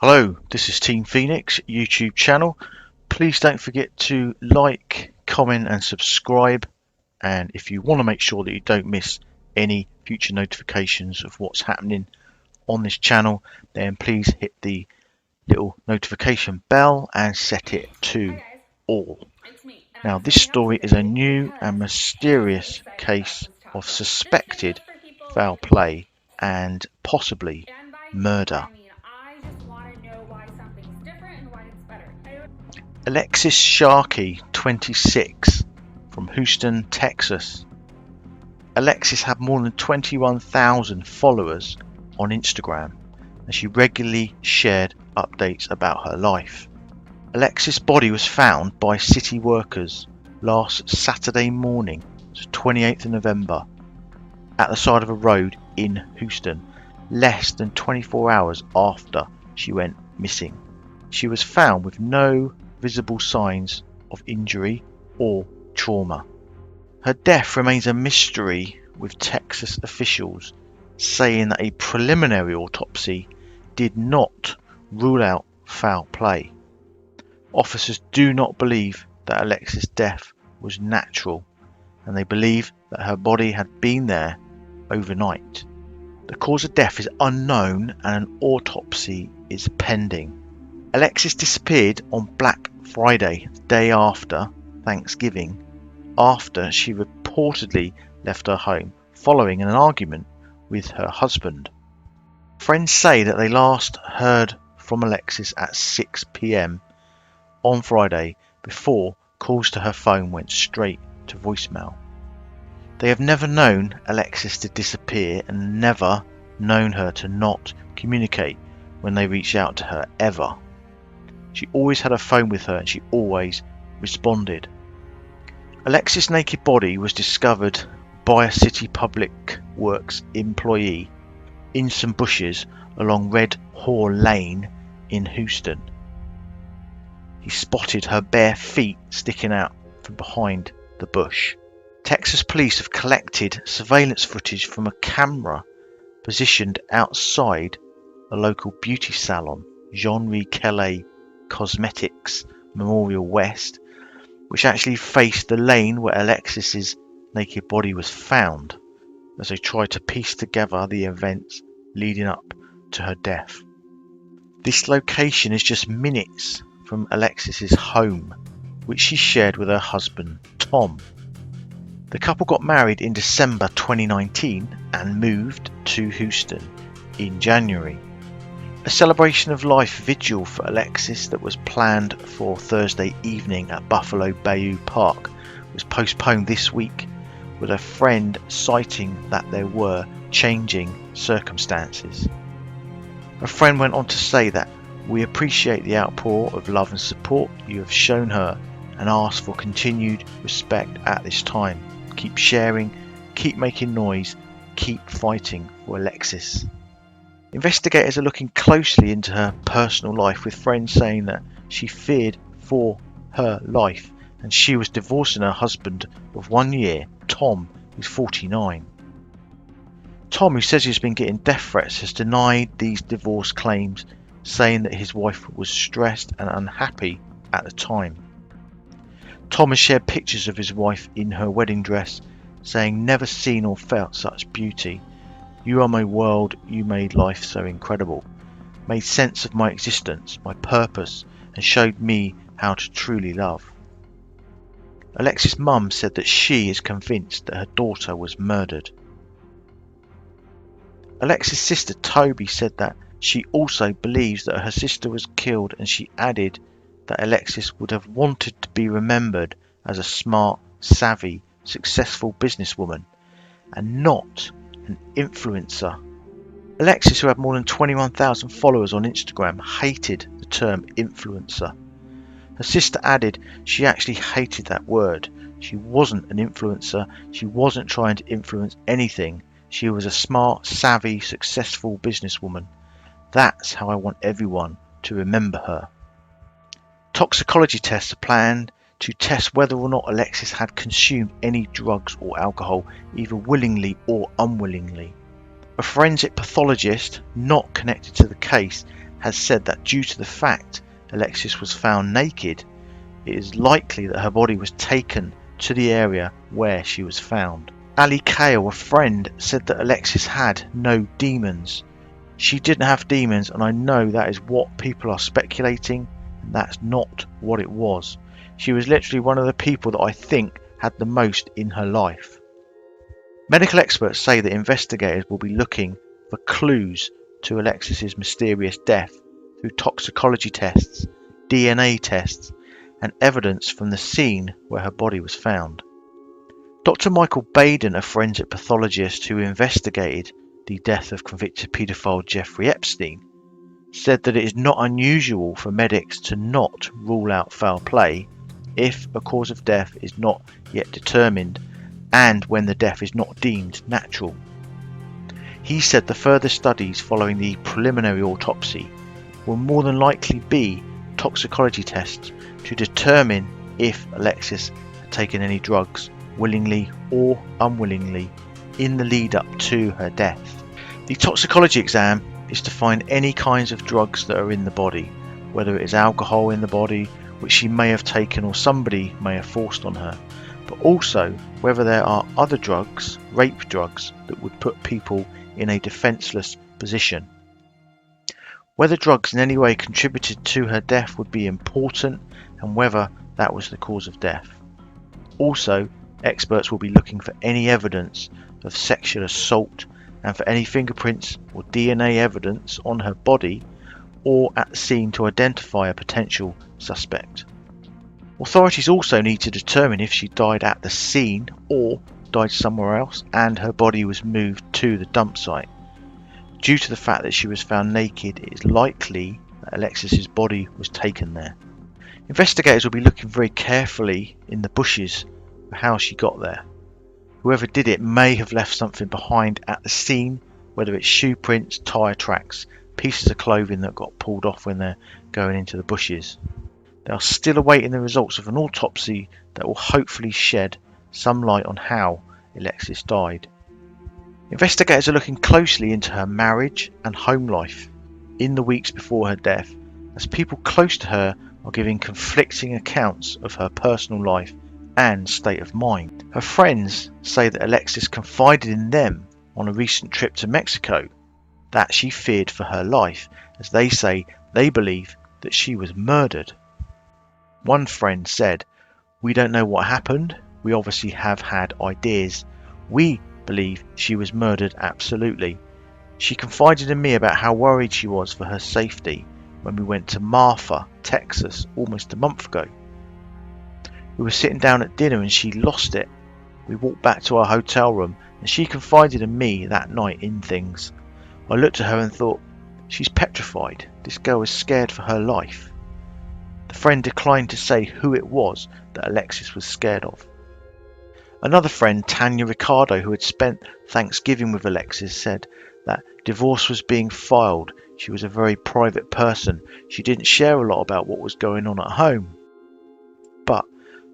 Hello, this is Team Phoenix YouTube channel. Please don't forget to like, comment and subscribe. And if you want to make sure that you don't miss any future notifications of what's happening on this channel, then please hit the little notification bell and set it to all. Now, this story is a new and mysterious case of suspected foul play and possibly murder. Alexis Sharkey, 26, from Houston, Texas. Alexis had more than 21,000 followers on Instagram, and she regularly shared updates about her life. Alexis' body was found by city workers last Saturday morning, 28th of November, at the side of a road in Houston, less than 24 hours after she went missing. She was found with no visible signs of injury or trauma. Her death remains a mystery, with Texas officials saying that a preliminary autopsy did not rule out foul play. Officers do not believe that Alexis' death was natural, and they believe that her body had been there overnight. The cause of death is unknown and an autopsy is pending. Alexis disappeared on Black Friday, the day after Thanksgiving, after she reportedly left her home following an argument with her husband. Friends say that they last heard from Alexis at 6 p.m. on Friday, before calls to her phone went straight to voicemail. They have never known Alexis to disappear and never known her to not communicate when they reach out to her, ever. She always had a phone with her and she always responded. Alexis' naked body was discovered by a city public works employee in some bushes along Red Hall Lane in Houston. He spotted her bare feet sticking out from behind the bush. Texas police have collected surveillance footage from a camera positioned outside a local beauty salon, Jean-Marie Kelly Cosmetics Memorial West, which actually faced the lane where Alexis's naked body was found, as they tried to piece together the events leading up to her death. This location is just minutes from Alexis's home, which she shared with her husband Tom. The couple got married in December 2019 and moved to Houston in January. A celebration of life vigil for Alexis that was planned for Thursday evening at Buffalo Bayou Park was postponed this week, with a friend citing that there were changing circumstances. A friend went on to say that we appreciate the outpour of love and support you have shown her and ask for continued respect at this time. Keep sharing, keep making noise, keep fighting for Alexis. Investigators are looking closely into her personal life, with friends saying that she feared for her life and she was divorcing her husband of 1 year, Tom, who's 49. Tom, who says he's been getting death threats, has denied these divorce claims, saying that his wife was stressed and unhappy at the time. Tom has shared pictures of his wife in her wedding dress, saying, "Never seen or felt such beauty. You are my world, you made life so incredible, made sense of my existence, my purpose, and showed me how to truly love." Alexis' mum said that she is convinced that her daughter was murdered. Alexis' sister Toby said that she also believes that her sister was killed, and she added that Alexis would have wanted to be remembered as a smart, savvy, successful businesswoman and not an influencer. Alexis, who had more than 21,000 followers on Instagram, hated the term influencer. Her sister added she actually hated that word. She wasn't an influencer. She wasn't trying to influence anything. She was a smart, savvy, successful businesswoman. That's how I want everyone to remember her. Toxicology tests are planned to test whether or not Alexis had consumed any drugs or alcohol, either willingly or unwillingly. A forensic pathologist not connected to the case has said that due to the fact Alexis was found naked, it is likely that her body was taken to the area where she was found. Ali Kale, a friend, said that Alexis had no demons. She didn't have demons, and I know that is what people are speculating, and that's not what it was. She was literally one of the people that I think had the most in her life. Medical experts say that investigators will be looking for clues to Alexis's mysterious death through toxicology tests, DNA tests, and evidence from the scene where her body was found. Dr. Michael Baden, a forensic pathologist who investigated the death of convicted paedophile Jeffrey Epstein, said that it is not unusual for medics to not rule out foul play if a cause of death is not yet determined and when the death is not deemed natural. He said the further studies following the preliminary autopsy will more than likely be toxicology tests to determine if Alexis had taken any drugs, willingly or unwillingly, in the lead up to her death. The toxicology exam is to find any kinds of drugs that are in the body, whether it is alcohol in the body, which she may have taken or somebody may have forced on her, but also whether there are other drugs, rape drugs, that would put people in a defenceless position. Whether drugs in any way contributed to her death would be important, and whether that was the cause of death. Also, experts will be looking for any evidence of sexual assault and for any fingerprints or DNA evidence on her body or at the scene to identify a potential suspect. Authorities also need to determine if she died at the scene or died somewhere else and her body was moved to the dump site. Due to the fact that she was found naked, it is likely that Alexis's body was taken there. Investigators will be looking very carefully in the bushes for how she got there. Whoever did it may have left something behind at the scene, whether it's shoe prints, tyre tracks, pieces of clothing that got pulled off when they're going into the bushes. They are still awaiting the results of an autopsy that will hopefully shed some light on how Alexis died. Investigators are looking closely into her marriage and home life in the weeks before her death, as people close to her are giving conflicting accounts of her personal life and state of mind. Her friends say that Alexis confided in them on a recent trip to Mexico that she feared for her life, as they say they believe that she was murdered. One friend said, "We don't know what happened. We obviously have had ideas. We believe she was murdered absolutely. She confided in me about how worried she was for her safety when we went to Marfa, Texas, almost a month ago. We were sitting down at dinner and she lost it. We walked back to our hotel room and she confided in me that night in things. I looked at her and thought, she's petrified. This girl is scared for her life." The friend declined to say who it was that Alexis was scared of. Another friend, Tanya Ricardo, who had spent Thanksgiving with Alexis, said that divorce was being filed. She was a very private person. She didn't share a lot about what was going on at home. But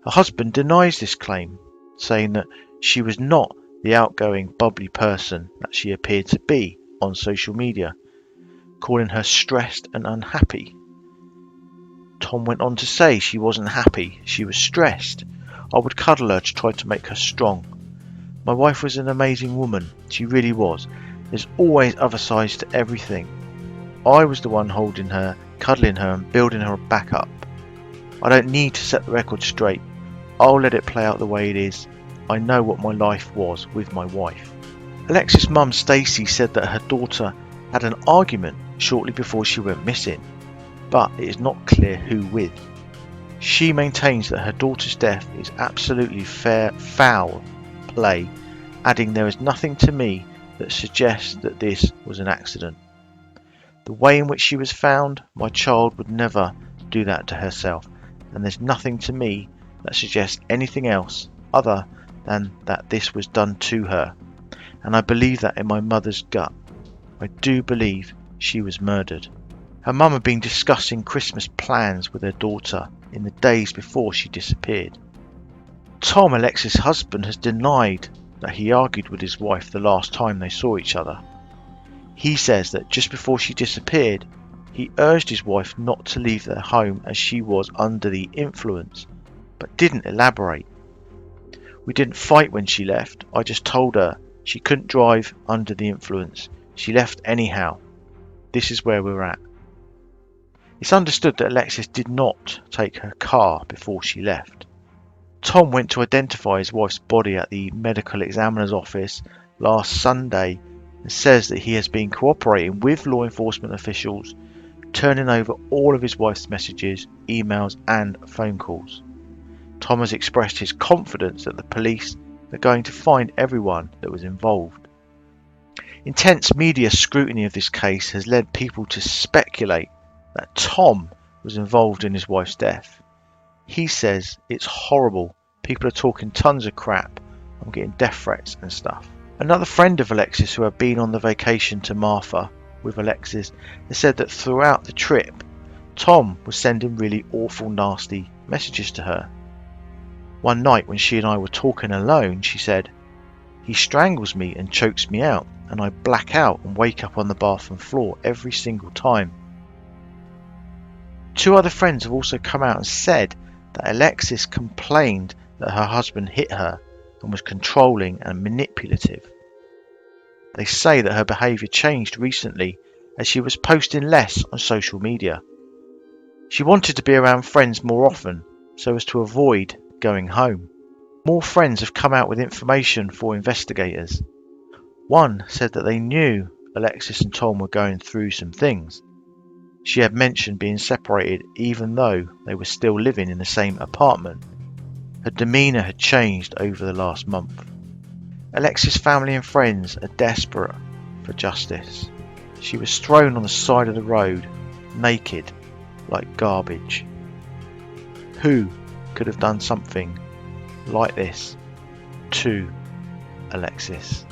her husband denies this claim, saying that she was not the outgoing, bubbly person that she appeared to be on social media, calling her stressed and unhappy. Tom went on to say she wasn't happy, she was stressed. I would cuddle her to try to make her strong. My wife was an amazing woman, she really was. There's always other sides to everything. I was the one holding her, cuddling her and building her back up. I don't need to set the record straight. I'll let it play out the way it is. I know what my life was with my wife. Alexis' mum Stacey said that her daughter had an argument shortly before she went missing, but it is not clear who with. She maintains that her daughter's death is absolutely foul play, adding, "There is nothing to me that suggests that this was an accident. The way in which she was found, my child would never do that to herself, and there's nothing to me that suggests anything else other than that this was done to her, and I believe that in my mother's gut. I do believe she was murdered." Her mum had been discussing Christmas plans with her daughter in the days before she disappeared. Tom, Alexis' husband, has denied that he argued with his wife the last time they saw each other. He says that just before she disappeared, He urged his wife not to leave their home as she was under the influence, but didn't elaborate. We didn't fight when she left. I just told her she couldn't drive under the influence. She left anyhow. This is where we're at. It's understood that Alexis did not take her car before she left. Tom went to identify his wife's body at the medical examiner's office last Sunday and says that he has been cooperating with law enforcement officials, turning over all of his wife's messages, emails and phone calls. Tom has expressed his confidence that the police are going to find everyone that was involved. Intense media scrutiny of this case has led people to speculate that Tom was involved in his wife's death. He says it's horrible. People are talking tons of crap. I'm getting death threats and stuff. Another friend of Alexis who had been on the vacation to Martha with Alexis has said that throughout the trip, Tom was sending really awful, nasty messages to her. One night when she and I were talking alone, she said, "He strangles me and chokes me out, and I black out and wake up on the bathroom floor every single time." Two other friends have also come out and said that Alexis complained that her husband hit her and was controlling and manipulative. They say that her behaviour changed recently as she was posting less on social media. She wanted to be around friends more often so as to avoid going home. More friends have come out with information for investigators. One said that they knew Alexis and Tom were going through some things. She had mentioned being separated even though they were still living in the same apartment. Her demeanour had changed over the last month. Alexis' family and friends are desperate for justice. She was thrown on the side of the road, naked, like garbage. Who could have done something like this to Alexis?